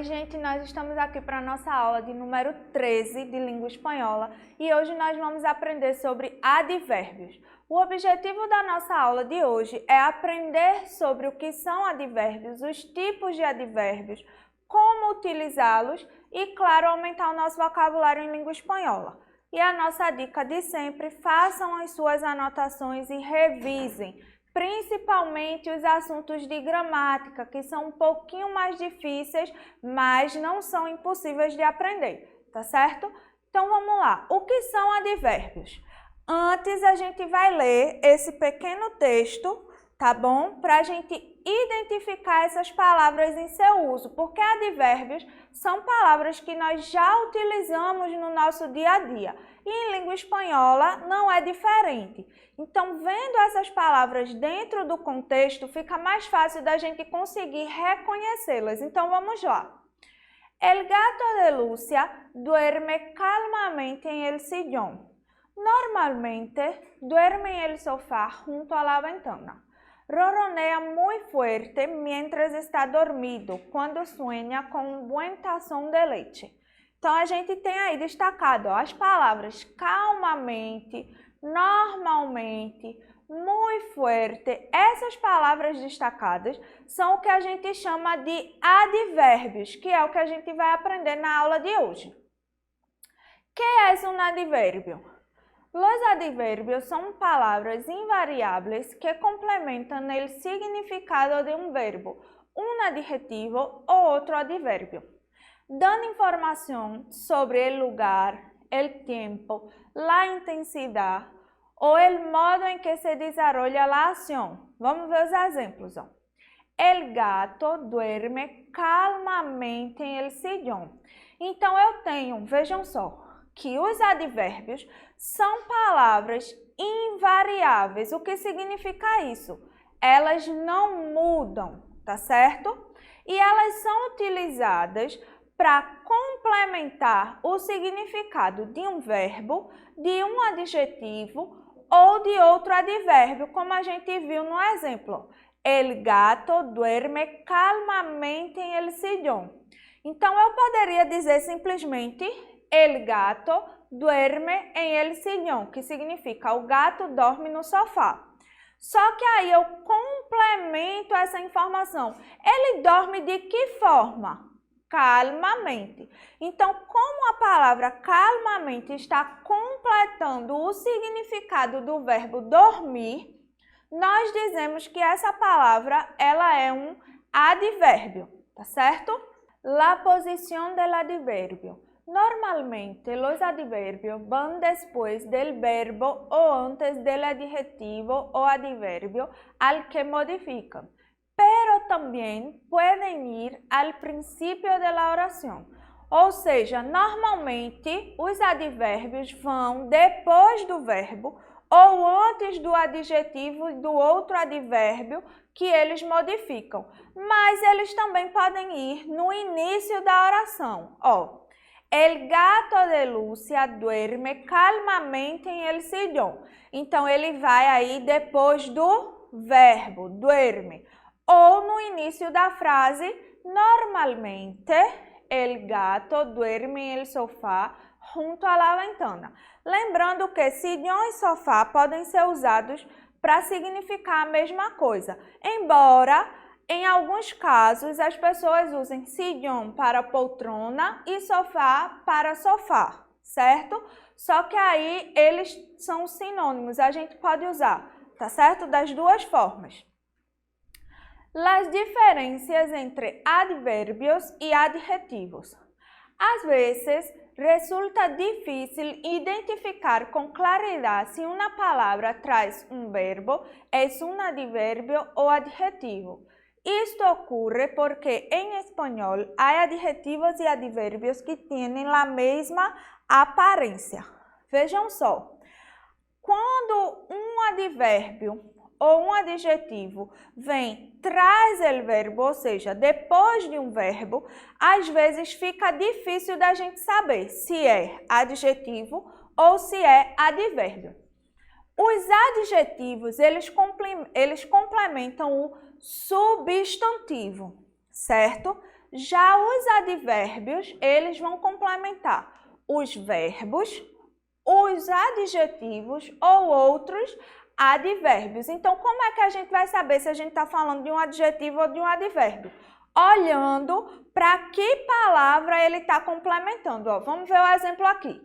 Oi, gente, nós estamos aqui para a nossa aula de número 13 de língua espanhola e hoje nós vamos aprender sobre advérbios. O objetivo da nossa aula de hoje é aprender sobre o que são advérbios, os tipos de advérbios, como utilizá-los e, claro, aumentar o nosso vocabulário em língua espanhola. E a nossa dica de sempre, façam as suas anotações e revisem, principalmente os assuntos de gramática, que são um pouquinho mais difíceis, mas não são impossíveis de aprender, tá certo? Então vamos lá, o que são advérbios? Antes a gente vai ler esse pequeno texto, tá bom? Para a gente identificar essas palavras em seu uso, porque advérbios são palavras que nós já utilizamos no nosso dia a dia. E em língua espanhola não é diferente. Então, vendo essas palavras dentro do contexto, fica mais fácil da gente conseguir reconhecê-las. Então, vamos lá. El gato de Lucia duerme calmamente en el sillón. Normalmente, duerme en el sofá junto a la ventana. Ronronea muy fuerte mientras está dormido, cuando sueña con un buen tazón de leche. Então, a gente tem aí destacado as palavras calmamente, normalmente, muito fuerte. Essas palavras destacadas são o que a gente chama de advérbios, que é o que a gente vai aprender na aula de hoje. ¿Qué es un adverbio? Los adverbios son palabras invariables que complementan el significado de un verbo, un adjetivo o otro adverbio, dando información sobre el lugar, el tiempo, la intensidad o el modo en que se desarrolla la acción. Vamos ver os exemplos. Ó. El gato duerme calmamente en el sillón. Então, eu tenho, vejam só, que os advérbios são palavras invariáveis. O que significa isso? Elas não mudam, tá certo? E elas são utilizadas para complementar o significado de um verbo, de um adjetivo ou de outro advérbio, como a gente viu no exemplo. El gato duerme calmamente en el sillón. Então, eu poderia dizer simplesmente el gato duerme en el sillón, que significa o gato dorme no sofá. Só que aí eu complemento essa informação. Ele dorme de que forma? Calmamente. Então, como a palavra calmamente está completando o significado do verbo dormir, nós dizemos que essa palavra ela é um advérbio, tá certo? La posición del adverbio. Normalmente, los adverbios van después del verbo o antes del adjetivo o adverbio al que modifican, pero también pueden ir al principio de la oración. Ou seja, normalmente, os advérbios vão depois do verbo ou antes do adjetivo e do outro advérbio que eles modificam, mas eles também podem ir no início da oração. Ó. El gato de Lucia duerme calmamente en el sillón. Então, ele vai aí depois do verbo, duerme. Ou no início da frase, normalmente, el gato duerme en el sofá junto a la ventana. Lembrando que sillón e sofá podem ser usados para significar a mesma coisa, embora em alguns casos, as pessoas usem sillón para poltrona e sofá para sofá, certo? Só que aí eles são sinônimos, a gente pode usar, tá certo? Das duas formas. Las diferencias entre adverbios y adjetivos. Às vezes, resulta difícil identificar con claridad si una palabra traz un verbo, es un adverbio o adjetivo. Esto ocurre porque en español hay adjetivos y adverbios que tienen la misma aparência. Vejam só, quando um advérbio ou um adjetivo vem traz o verbo, ou seja, depois de um verbo, às vezes fica difícil da gente saber se é adjetivo ou se é advérbio. Os adjetivos, eles complementam o substantivo, certo? Já os advérbios, eles vão complementar os verbos, os adjetivos ou outros advérbios. Então, como é que a gente vai saber se a gente está falando de um adjetivo ou de um advérbio? Olhando para que palavra ele está complementando. Ó, vamos ver o exemplo aqui.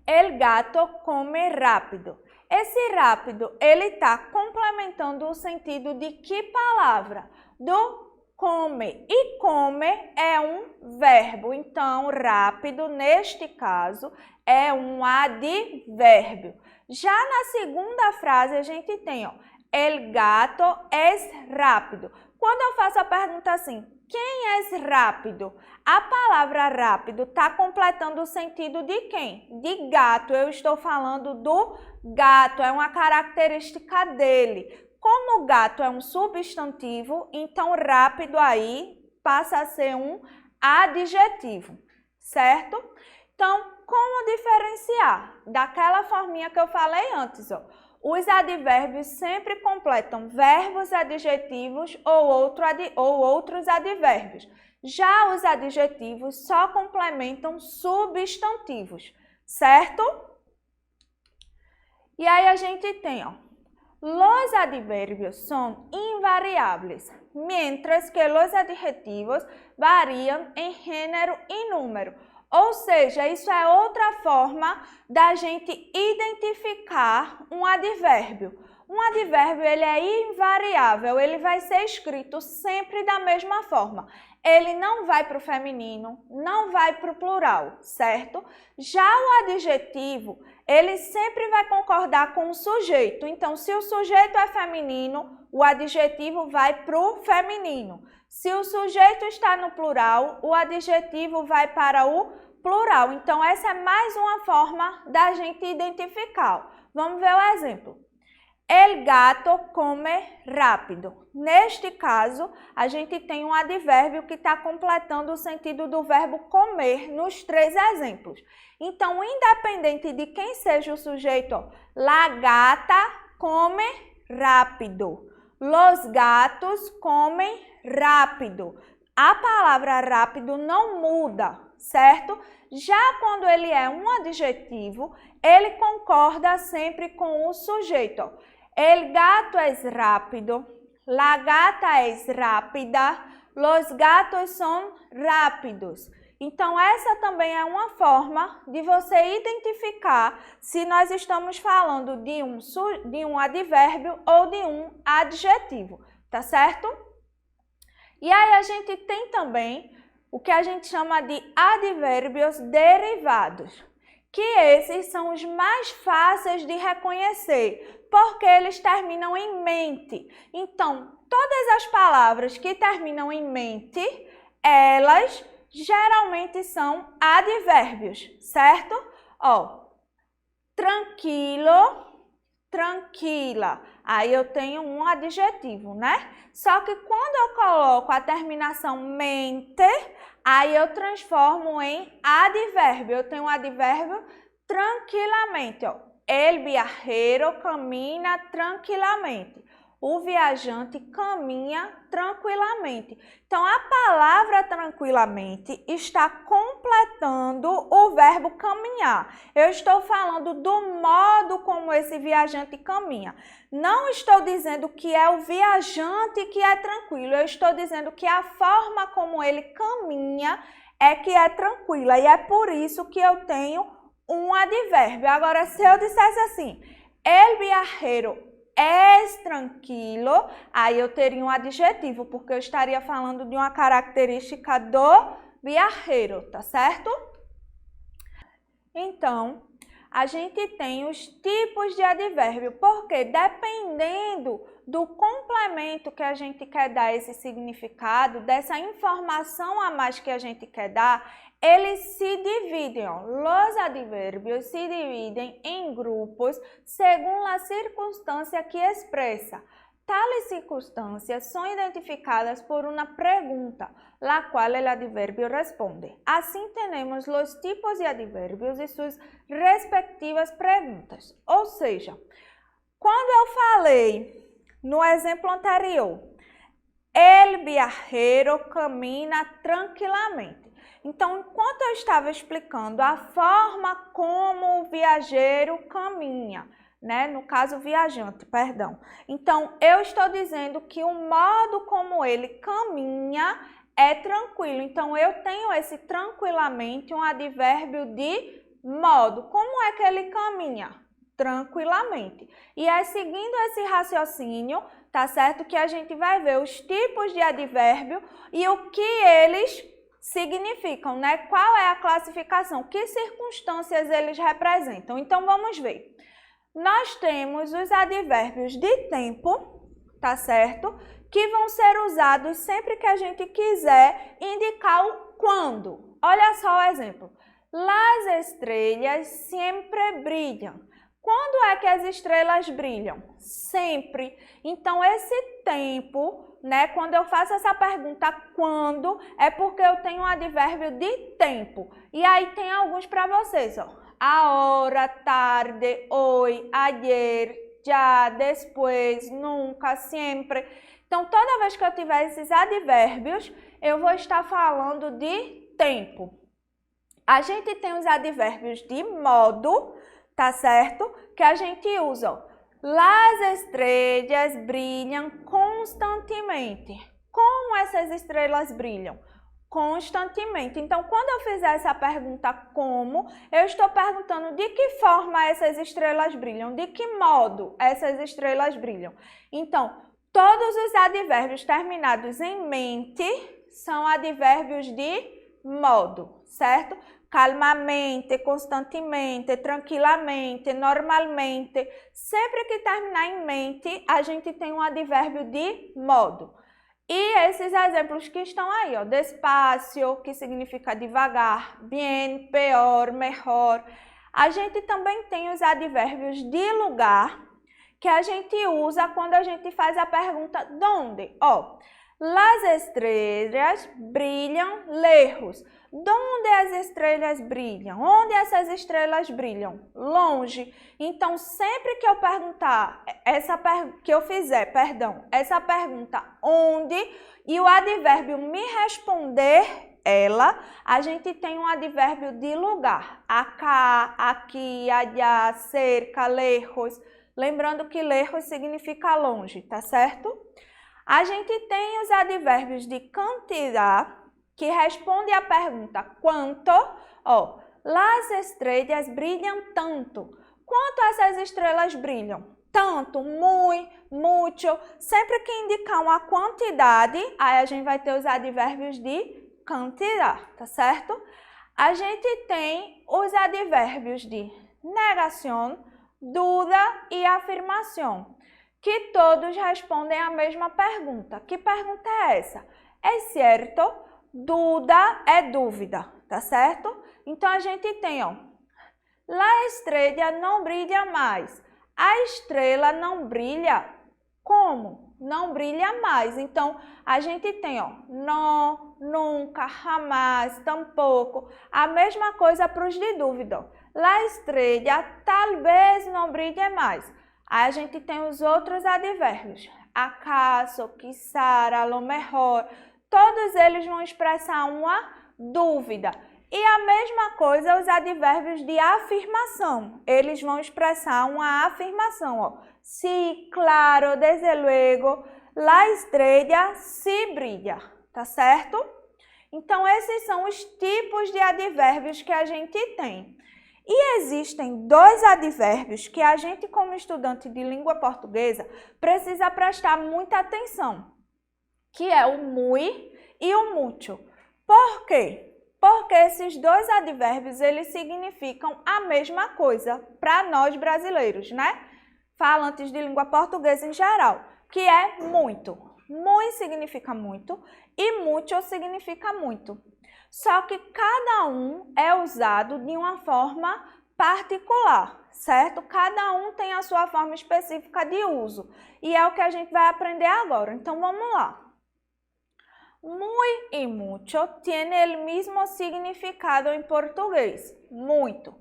El gato come rápido. Esse rápido, ele está complementando o sentido de que palavra? Do come. E come é um verbo. Então, rápido, neste caso, é um advérbio. Já na segunda frase, a gente tem, ó, el gato es rápido. Quando eu faço a pergunta assim, quem é rápido? A palavra rápido está completando o sentido de quem? De gato. Eu estou falando do gato, é uma característica dele. Como o gato é um substantivo, então rápido aí passa a ser um adjetivo, certo? Então, como diferenciar? Daquela forminha que eu falei antes, ó. Os advérbios sempre completam verbos, adjetivos ou outros advérbios. Já os adjetivos só complementam substantivos, certo? E aí a gente tem, ó, los adverbios son invariables, mientras que los adjetivos variam em gênero e número. Ou seja, isso é outra forma da gente identificar um advérbio. Um advérbio, ele é invariável, ele vai ser escrito sempre da mesma forma. Ele não vai para o feminino, não vai para o plural, certo? Já o adjetivo, ele sempre vai concordar com o sujeito. Então, se o sujeito é feminino, o adjetivo vai para o feminino. Se o sujeito está no plural, o adjetivo vai para o plural. Então, essa é mais uma forma da gente identificar. Vamos ver o exemplo. El gato come rápido. Neste caso, a gente tem um advérbio que está completando o sentido do verbo comer nos três exemplos. Então, independente de quem seja o sujeito, ó, la gata come rápido. Los gatos comem rápido. A palavra rápido não muda, certo? Já quando ele é um adjetivo, ele concorda sempre com o sujeito. El gato es rápido, la gata es rápida, los gatos son rápidos. Então, essa também é uma forma de você identificar se nós estamos falando de um advérbio ou de um adjetivo, tá certo? E aí a gente tem também o que a gente chama de advérbios derivados, que esses são os mais fáceis de reconhecer, porque eles terminam em mente. Então, todas as palavras que terminam em mente, elas geralmente são advérbios, certo? Ó, tranquilo, tranquila. Aí eu tenho um adjetivo, né? Só que quando eu coloco a terminação mente, aí eu transformo em advérbio. Eu tenho um advérbio tranquilamente, ó. El viajero camina tranquilamente. O viajante caminha tranquilamente. Então, a palavra tranquilamente está completando o verbo caminhar. Eu estou falando do modo como esse viajante caminha. Não estou dizendo que é o viajante que é tranquilo. Eu estou dizendo que a forma como ele caminha é que é tranquila. E é por isso que eu tenho um advérbio. Agora, se eu dissesse assim, el viajero es tranquilo, aí eu teria um adjetivo, porque eu estaria falando de uma característica do viajero, tá certo? Então, a gente tem os tipos de advérbio, porque dependendo do complemento que a gente quer dar esse significado, dessa informação a mais que a gente quer dar, eles se dividem, ó. Los adverbios se dividem em grupos según a circunstância que expressa. Tales circunstâncias são identificadas por uma pergunta, la qual el adverbio responde. Assim, temos os tipos de advérbios e suas respectivas perguntas. Ou seja, quando eu falei no exemplo anterior, El viajero camina tranquilamente. Então, enquanto eu estava explicando a forma como o viajeiro caminha, né? No caso, o viajante, perdão. Então, eu estou dizendo que o modo como ele caminha é tranquilo. Então, eu tenho esse tranquilamente, um advérbio de modo. Como é que ele caminha? Tranquilamente. E é seguindo esse raciocínio, tá certo? Que a gente vai ver os tipos de advérbio e o que eles significam, né? Qual é a classificação? Que circunstâncias eles representam? Então, vamos ver. Nós temos os advérbios de tempo, tá certo? Que vão ser usados sempre que a gente quiser indicar o quando. Olha só o exemplo. Las estrellas siempre brillan. Quando é que as estrelas brilham? Sempre. Então, esse tempo, né? Quando eu faço essa pergunta, quando, é porque eu tenho um advérbio de tempo. E aí tem alguns para vocês, ó. Ahora, tarde, hoy, ayer, já, después, nunca, sempre. Então, toda vez que eu tiver esses advérbios, eu vou estar falando de tempo. A gente tem os advérbios de modo, tá certo? Que a gente usa, ó. Las estrellas brilham constantemente. Como essas estrelas brilham? Constantemente. Então, quando eu fizer essa pergunta como, eu estou perguntando de que forma essas estrelas brilham, de que modo essas estrelas brilham. Então, todos os advérbios terminados em mente são advérbios de modo, certo? Calmamente, constantemente, tranquilamente, normalmente. Sempre que terminar em mente, a gente tem um advérbio de modo. E esses exemplos que estão aí, ó, despacio, que significa devagar, bien, pior, melhor. A gente também tem os advérbios de lugar, que a gente usa quando a gente faz a pergunta ¿dónde? Ó, las estrellas brilham lejos. Onde as estrelas brilham? Onde essas estrelas brilham? Longe. Então, sempre que eu perguntar, essa pergunta onde e o advérbio me responder ela, a gente tem um advérbio de lugar. Acá, aqui, allá, cerca, lejos. Lembrando que lejos significa longe, tá certo? A gente tem os advérbios de quantidade, que responde à pergunta quanto, ó, las estrellas brilham tanto. Quanto essas estrelas brilham? Tanto, muy, mucho. Sempre que indicar uma quantidade, aí a gente vai ter os advérbios de quantidade, tá certo? A gente tem os advérbios de negação, dúvida e afirmação, que todos respondem à mesma pergunta. Que pergunta é essa? É certo? Dúvida é dúvida, tá certo? Então, a gente tem, ó, la estrella não brilha mais. A estrela não brilha como? Não brilha mais. Então, a gente tem, ó, não, nunca, jamás, tampouco. A mesma coisa para os de dúvida, ó. La estrella talvez não brilhe mais. Aí a gente tem os outros advérbios. Acaso, quizá, a lo mejor. Todos eles vão expressar uma dúvida. E a mesma coisa os advérbios de afirmação. Eles vão expressar uma afirmação, ó. Sí, claro, desde luego, la estrella sí brilla, tá certo? Então, esses são os tipos de advérbios que a gente tem. E existem dois advérbios que a gente, como estudante de língua portuguesa, precisa prestar muita atenção, que é o muy e o mucho. Por quê? Porque esses dois advérbios, eles significam a mesma coisa para nós brasileiros, né? Falantes de língua portuguesa em geral, que é muito. Muy significa muito e mucho significa muito. Só que cada um é usado de uma forma particular, certo? Cada um tem a sua forma específica de uso. E é o que a gente vai aprender agora. Então, vamos lá. Muy y mucho tiene el mismo significado en portugués. Muito.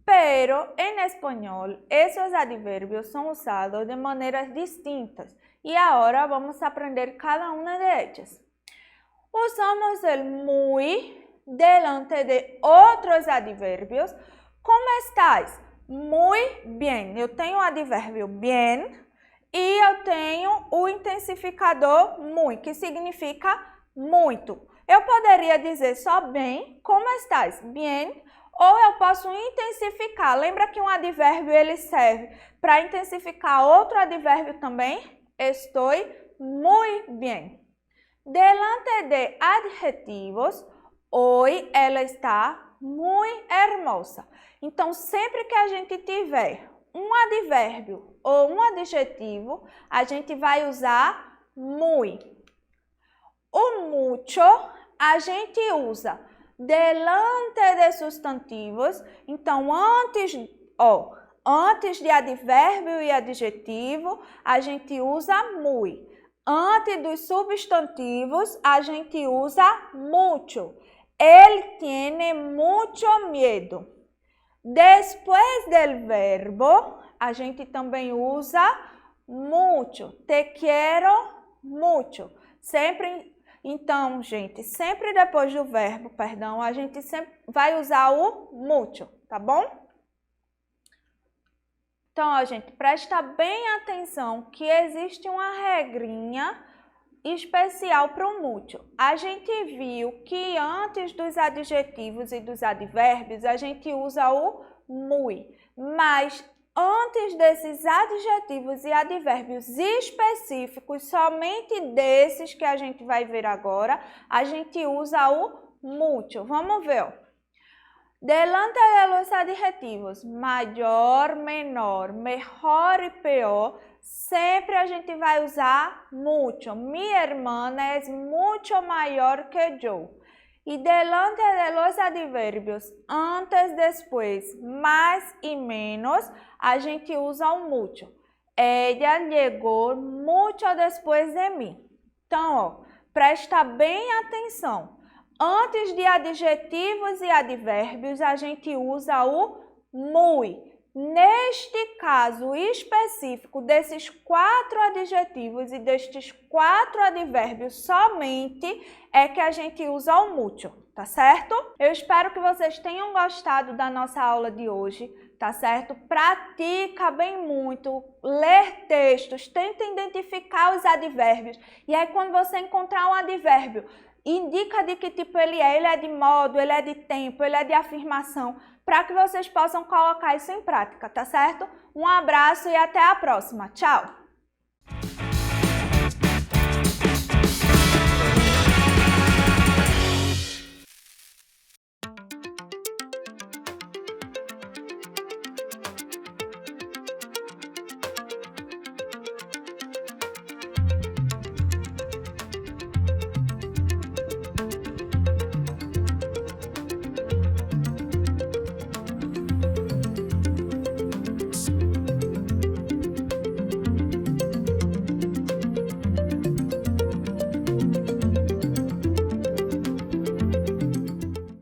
pero en español esos adverbios son usados de maneras distintas y ahora vamos a aprender cada una de ellas. Usamos el muy delante de outros advérbios. Como estás? Muito bem. Eu tenho o advérbio bien e eu tenho o intensificador muito, que significa muito. Eu poderia dizer só bem, como estás? Bien. Ou eu posso intensificar. Lembra que um advérbio ele serve para intensificar outro advérbio também? Estou muito bem. Delante de adjetivos, hoje ela está muito hermosa. Então, sempre que a gente tiver um advérbio ou um adjetivo, a gente vai usar muito. O mucho a gente usa delante de substantivos. Então, antes de advérbio e adjetivo, a gente usa muito. Antes dos substantivos, a gente usa mucho. Él tiene mucho miedo. Después del verbo, a gente também usa mucho. Te quiero mucho. Então, gente, sempre depois do verbo, a gente sempre vai usar o mucho, tá bom? Então, ó, gente, presta bem atenção que existe uma regrinha especial para o mucho. A gente viu que antes dos adjetivos e dos advérbios, a gente usa o muy, mas antes desses adjetivos e advérbios específicos, somente desses que a gente vai ver agora, a gente usa o mucho. Vamos ver, ó. Delante de los adjetivos maior, menor, melhor e pior, sempre a gente vai usar mucho. Mi hermana es mucho mayor que yo. Y delante de los adverbios antes, después, más y menos, a gente usa o mucho. Ella llegó mucho después de mim. Então, ó, presta bem atenção. Antes de adjetivos e advérbios, a gente usa o muy. Neste caso específico desses 4 adjetivos e destes 4 advérbios somente é que a gente usa o mucho, tá certo? Eu espero que vocês tenham gostado da nossa aula de hoje, tá certo? Pratica bem muito, ler textos, tenta identificar os advérbios e aí quando você encontrar um advérbio, indica de que tipo ele é de modo, ele é de tempo, ele é de afirmação, para que vocês possam colocar isso em prática, tá certo? Um abraço e até a próxima. Tchau!